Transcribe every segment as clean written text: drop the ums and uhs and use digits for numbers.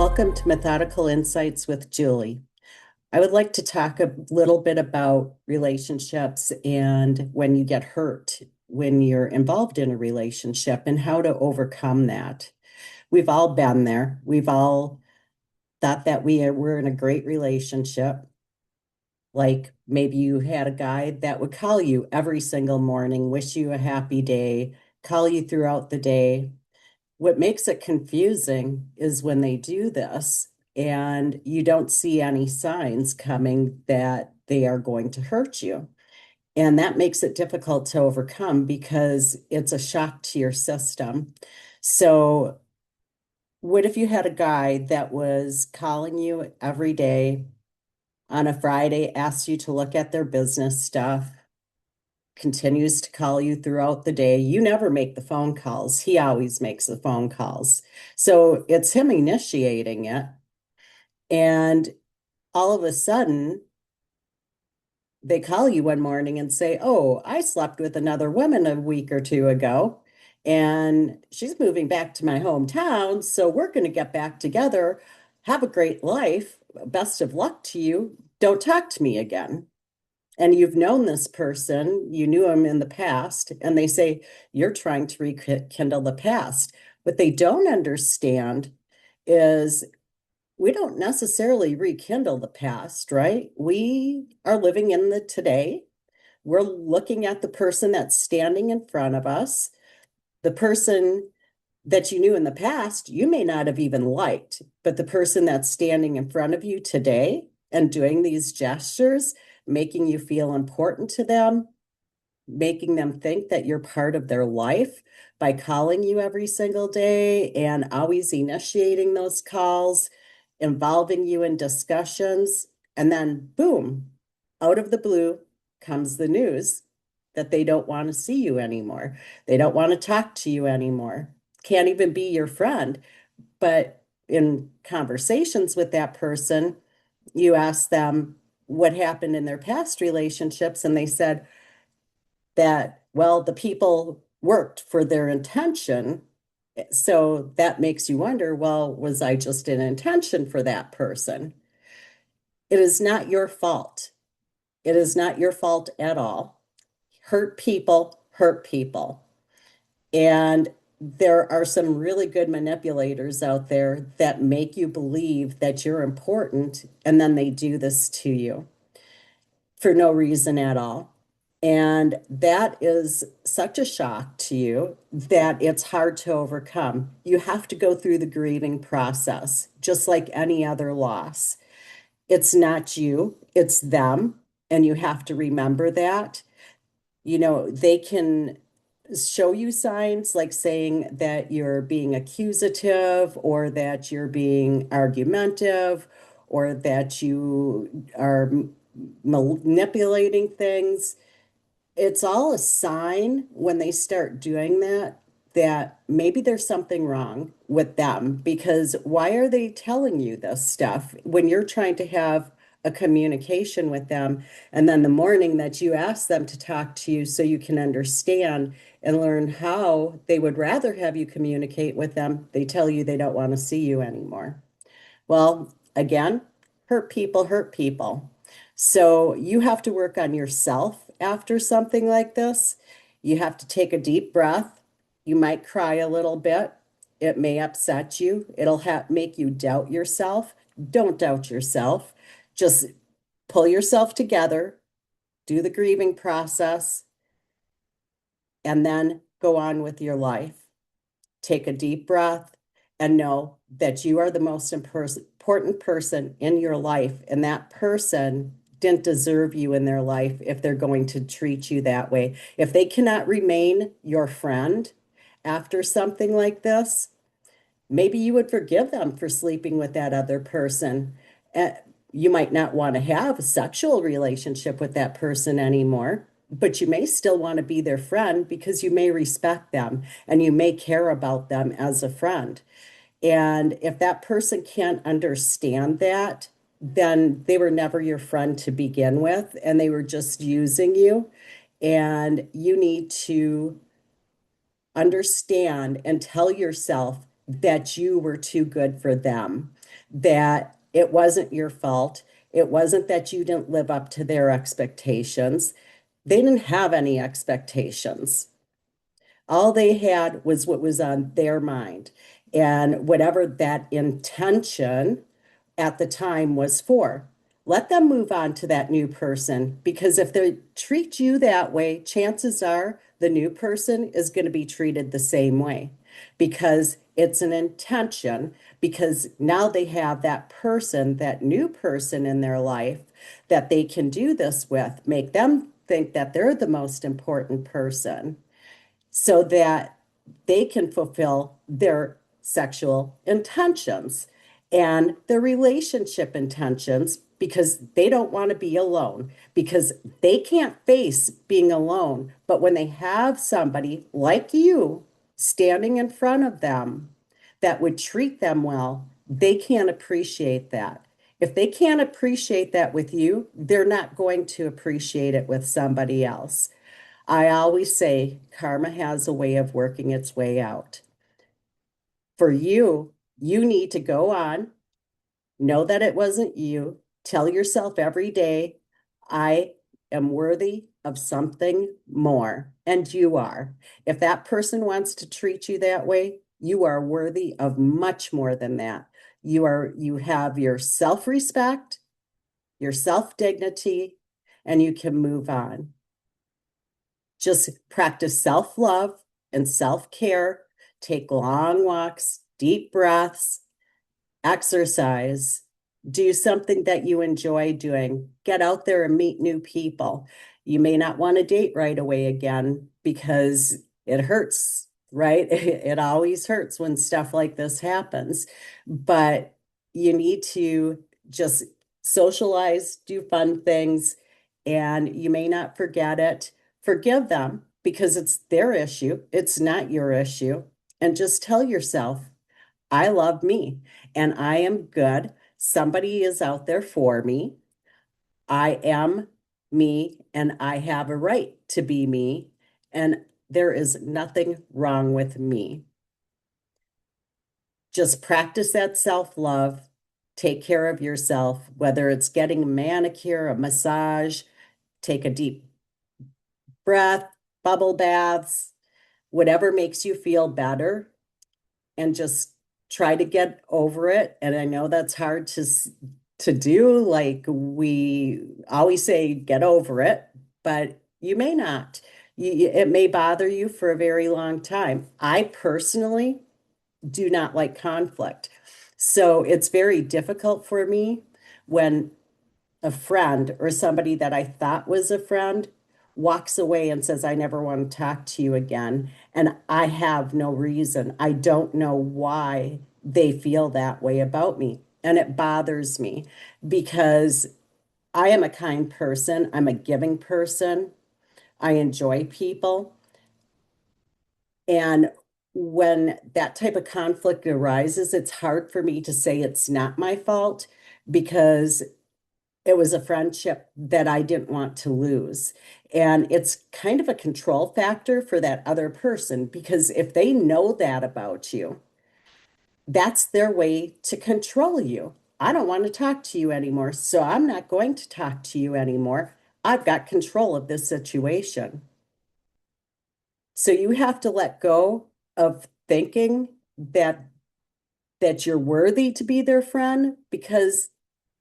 Welcome to Methodical Insights with Julie. I would like to talk a little bit about relationships and when you get hurt when you're involved in a relationship and how to overcome that. We've all been there. We've all thought that we're in a great relationship. Like maybe you had a guy that would call you every single morning, wish you a happy day, call you throughout the day. What makes it confusing is when they do this and you don't see any signs coming that they are going to hurt you. And that makes it difficult to overcome because it's a shock to your system. So, what if you had a guy that was calling you every day on a Friday, asked you to look at their business stuff, continues to call you throughout the day? You never make the phone calls. He always makes the phone calls. So it's him initiating it. And all of a sudden, they call you one morning and say, "Oh, I slept with another woman a week or two ago, and she's moving back to my hometown. So we're going to get back together. Have a great life. Best of luck to you. Don't talk to me again." And you've known this person, you knew him in the past, and they say, "You're trying to rekindle the past." What they don't understand is we don't necessarily rekindle the past, right? We are living in the today. We're looking at the person that's standing in front of us. The person that you knew in the past, you may not have even liked, but the person that's standing in front of you today and doing these gestures, making you feel important to them, making them think that you're part of their life by calling you every single day and always initiating those calls, involving you in discussions. And then, boom, out of the blue comes the news that they don't want to see you anymore. They don't want to talk to you anymore. Can't even be your friend. But in conversations with that person, you ask them what happened in their past relationships, and they said that, well, the people worked for their intention. So that makes you wonder, well, was I just an intention for that person? It is not your fault. It is not your fault at all. Hurt people hurt people. And there are some really good manipulators out there that make you believe that you're important, and then they do this to you for no reason at all. And that is such a shock to you that it's hard to overcome. You have to go through the grieving process, just like any other loss. It's not you, it's them. And you have to remember that. They can show you signs like saying that you're being accusative or that you're being argumentative or that you are manipulating things. It's all a sign when they start doing that that maybe there's something wrong with them, because why are they telling you this stuff when you're trying to have a communication with them, and then the morning that you ask them to talk to you so you can understand and learn how they would rather have you communicate with them, they tell you they don't want to see you anymore. Well, again, hurt people hurt people. So you have to work on yourself after something like this. You have to take a deep breath. You might cry a little bit. It may upset you. It'll make you doubt yourself. Don't doubt yourself. Just pull yourself together, do the grieving process, and then go on with your life. Take a deep breath and know that you are the most important person in your life, and that person didn't deserve you in their life if they're going to treat you that way. If they cannot remain your friend after something like this, maybe you would forgive them for sleeping with that other person. You might not want to have a sexual relationship with that person anymore, but you may still want to be their friend because you may respect them and you may care about them as a friend. And if that person can't understand that, then they were never your friend to begin with, and they were just using you. And you need to understand and tell yourself that you were too good for them. that it wasn't your fault. It wasn't that you didn't live up to their expectations. They didn't have any expectations. All they had was what was on their mind and whatever that intention at the time was for. Let them move on to that new person because if they treat you that way, chances are the new person is going to be treated the same way because it's an intention, because now they have that person, that new person in their life that they can do this with, make them think that they're the most important person so that they can fulfill their sexual intentions and their relationship intentions because they don't want to be alone, because they can't face being alone. But when they have somebody like you standing in front of them that would treat them well, they can't appreciate that. If they can't appreciate that with you, they're not going to appreciate it with somebody else. I always say karma has a way of working its way out. For you, you need to go on, know that it wasn't you, tell yourself every day, I am worthy of something more. And you are. If that person wants to treat you that way, you are worthy of much more than that. You have your self-respect, your self-dignity, and you can move on. Just practice self-love and self-care. Take long walks, deep breaths, exercise, do something that you enjoy doing. Get out there and meet new people. You may not want to date right away again because it hurts, right? It always hurts when stuff like this happens. But you need to just socialize, do fun things, and you may not forget it. Forgive them because it's their issue, it's not your issue. And just tell yourself, I love me and I am good. Somebody is out there for me. I am me and I have a right to be me. And there is nothing wrong with me. Just practice that self-love. Take care of yourself, whether it's getting a manicure, a massage, take a deep breath, bubble baths, whatever makes you feel better, and just try to get over it. And I know that's hard to do. Like we always say, get over it, but you may not. It may bother you for a very long time. I personally do not like conflict. So it's very difficult for me when a friend or somebody that I thought was a friend walks away and says, I never want to talk to you again. And I have no reason. I don't know why they feel that way about me. And it bothers me because I am a kind person, I'm a giving person, I enjoy people. And when that type of conflict arises, it's hard for me to say it's not my fault because it was a friendship that I didn't want to lose. And it's kind of a control factor for that other person because if they know that about you, that's their way to control you. I don't want to talk to you anymore, so I'm not going to talk to you anymore. I've got control of this situation. So you have to let go of thinking that you're worthy to be their friend because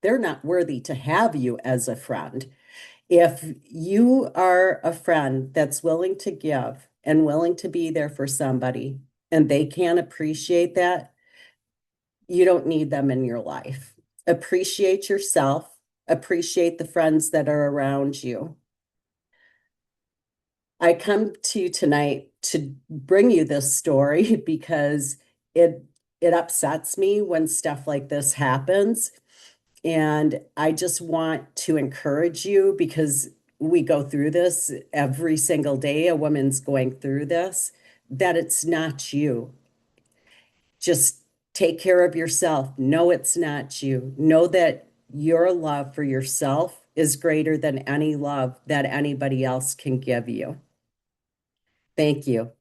they're not worthy to have you as a friend. If you are a friend that's willing to give and willing to be there for somebody and they can't appreciate that, you don't need them in your life. Appreciate yourself, appreciate the friends that are around you. I come to you tonight to bring you this story because it it upsets me when stuff like this happens. And I just want to encourage you because we go through this every single day. A woman's going through this, that it's not you. Just take care of yourself. No, it's not you. Know that your love for yourself is greater than any love that anybody else can give you. Thank you.